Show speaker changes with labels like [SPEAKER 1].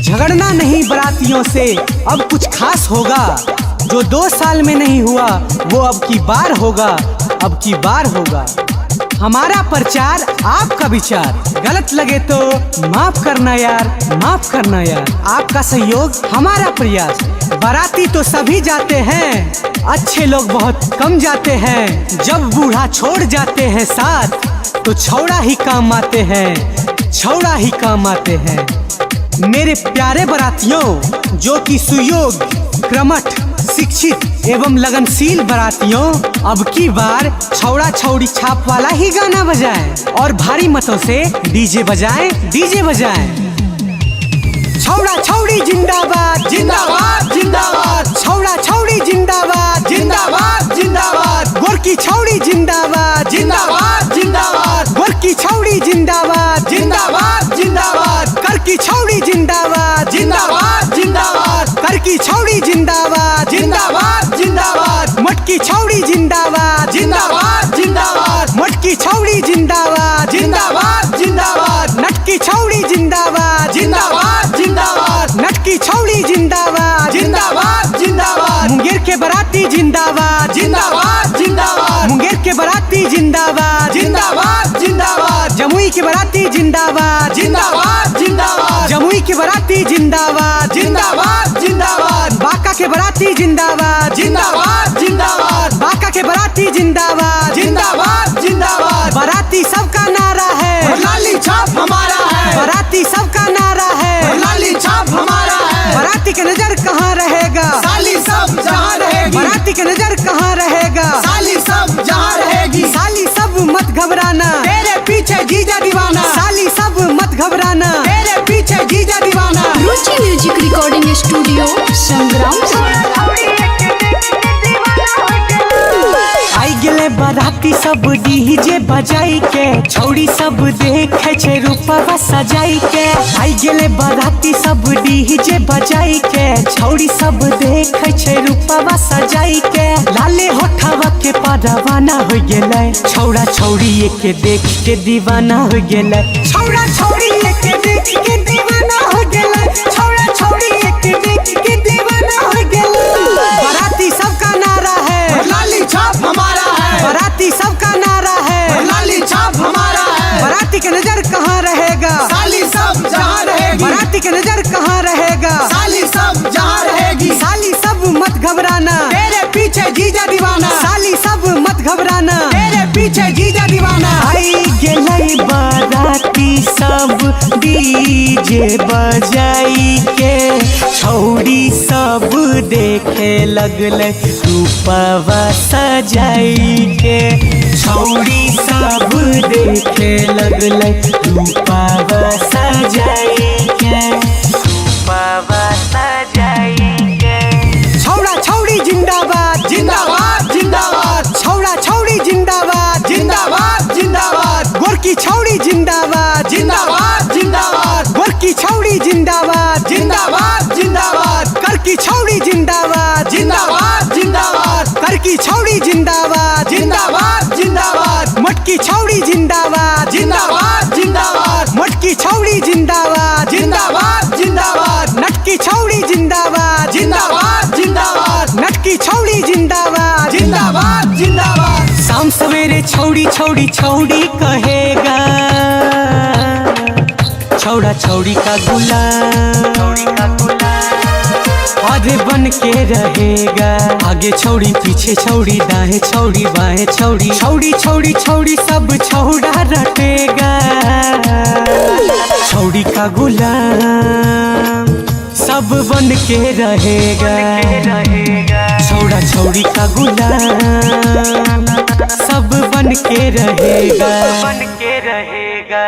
[SPEAKER 1] झगड़ना नहीं बारातियों से अब कुछ खास होगा, जो 2 साल में नहीं हुआ वो अब की बार होगा, अब की बार होगा। हमारा प्रचार आपका विचार, गलत लगे तो माफ करना यार, माफ करना यार। आपका सहयोग हमारा प्रयास, बाराती तो सभी जाते हैं, अच्छे लोग बहुत कम जाते हैं। जब बूढ़ा छोड़ जाते हैं साथ तो छौड़ा ही काम आते हैं, छौड़ा ही काम आते हैं। मेरे प्यारे बारातियों जो कि सुयोग्य, क्रमठ, शिक्षित एवं लगनशील बारातियों, अब की बार छौड़ा छौड़ी छाप वाला ही गाना बजाएं और भारी मतों से डीजे बजाएं, डीजे बजाएं। छौड़ा छौड़ी जिंदाबाद, जिंदाबाद, जिंदाबाद। छौड़ा छौड़ी जिंदाबाद, जिंदाबाद, जिंदाबाद। गोरकी छौड़ी जिंदाबाद, जिंदाबाद, जिंदाबाद। गोरकी छौड़ी जिंदाबाद, जिंदाबाद, जिंदाबाद। करकी छौड़ी जिंदाबाद, जिंदाबाद, जिंदाबाद। करकी छौड़ी जिंदाबाद, जिंदाबाद, जिंदाबाद। मटकी छौड़ी जिंदाबाद, जिंदाबाद, जिंदाबाद। मटकी छौड़ी जिंदाबाद, जिंदाबाद, जिंदाबाद। नटकी छौड़ी जिंदाबाद, जिंदाबाद, जिंदाबाद। नटकी छौड़ी जिंदाबाद, जिंदाबाद, जिंदाबाद। मुंगेर के बाराती जिंदाबाद, जिंदाबाद, जिंदाबाद। मुंगेर के बाराती जिंदाबाद, जिंदाबाद, जिंदाबाद। जमुई के बाराती जिंदाबाद, जिंदाबाद, जिंदाबाद। जमुई के बाराती जिंदाबाद, जिंदाबाद, जिंदाबाद। बांका के बाराती जिंदाबाद, जिंदाबाद, जिंदाबाद। बांका के बाराती जिंदाबाद, जिंदाबाद, जिंदाबाद। बाराती सबका नारा है,
[SPEAKER 2] लाली छाप हमारा है।
[SPEAKER 1] बाराती सबका नारा है,
[SPEAKER 2] लाली छाप हमारा है।
[SPEAKER 1] बाराती की नजर कहाँ रहेगा,
[SPEAKER 2] साली सब जहाँ रहेगी।
[SPEAKER 1] बाराती की नजर कहाँ रहेगा,
[SPEAKER 2] साली सब जहाँ रहेगी।
[SPEAKER 1] साली सब मत घबराना,
[SPEAKER 2] तेरे पीछे जीजा दीवाना।
[SPEAKER 1] साली सब मत घबराना,
[SPEAKER 2] तेरे पीछे जीजा दीवाना।
[SPEAKER 3] रुचि म्यूजिक रिकॉर्डिंग स्टूडियो संग्राम।
[SPEAKER 1] आई गेले बाराती सब डीजे बजाई के, छौड़ी सब देखे छे रूपवा सजाई के। आई गेले बाराती सब डीजे बजाई के, छौड़ी सब देखे छे रूपवा सजाई के। लाले होठवा के परवाना हो गेले, छौड़ा छौड़ी के देख के दीवाना हो गेले। छौड़ा छौड़ी के देख के दीवाना हो गेले, छौड़ा छौड़ी के देख के दीवाना हो गेले। बाराती सबका नारा है,
[SPEAKER 2] लाली छाप हमारा है।
[SPEAKER 1] बाराती सबका नारा है,
[SPEAKER 2] लाली छाप हमारा है।
[SPEAKER 1] बाराती की नजर कहाँ रहेगा,
[SPEAKER 2] साली सब जहाँ रहेगी।
[SPEAKER 1] बाराती की नजर कहाँ रहेगा,
[SPEAKER 2] साली सब जहाँ रहेगी।
[SPEAKER 1] साली सब मत घबराना,
[SPEAKER 2] तेरे पीछे जीजा दीवाना।
[SPEAKER 1] साली सब मत घबराना,
[SPEAKER 2] तेरे पीछे जीजा दीवाना।
[SPEAKER 1] आई गेलै बाराती सब डीजे बजाई के, छौड़ी सब देखे लगले रूपवा सजाई के। छौड़ी सब देखे लगले रूपवा सजाई के, रूपवा सजाई के। छौड़ा छौड़ी जिंदाबाद,
[SPEAKER 2] जिंदाबाद, जिंदाबाद।
[SPEAKER 1] छौड़ा छौड़ी जिंदाबाद,
[SPEAKER 2] जिंदाबाद, जिंदाबाद।
[SPEAKER 1] गोरकी छौड़ी जिंदाबाद,
[SPEAKER 2] जिंदाबाद, जिंदाबाद।
[SPEAKER 1] गोरकी छौड़ी जिंदाबाद,
[SPEAKER 2] जिंदाबाद, जिंदाबाद।
[SPEAKER 1] करकी छौड़ी जिंदाबाद,
[SPEAKER 2] जिंदाबाद, जिंदाबाद।
[SPEAKER 1] करकी छौड़ी जिंदाबाद,
[SPEAKER 2] जिंदाबाद, जिंदाबाद।
[SPEAKER 1] मटकी छौड़ी जिंदाबाद,
[SPEAKER 2] जिंदाबाद, जिंदाबाद।
[SPEAKER 1] मटकी छौड़ी जिंदाबाद,
[SPEAKER 2] जिंदाबाद, जिंदाबाद।
[SPEAKER 1] नटकी छौड़ी जिंदाबाद,
[SPEAKER 2] जिंदाबाद, जिंदाबाद।
[SPEAKER 1] नटकी छौड़ी जिंदाबाद,
[SPEAKER 2] जिंदाबाद, जिंदाबाद।
[SPEAKER 1] शाम सवेरे छौड़ी छौड़ी छौड़ी कहेगा, छौड़ा छौड़ी का गुलाम आधे बन के रहेगा। आगे छौड़ी पीछे छौड़ी, दाएं छौड़ी बाएं छौड़ी, छौड़ी छौड़ी छौड़ी सब छौड़ा रटेगा। छौड़ी का गुलाम सब बन के रहेगा, छौड़ा छौड़ी का गुलाम सब बन के रहेगा, बन के रहेगा।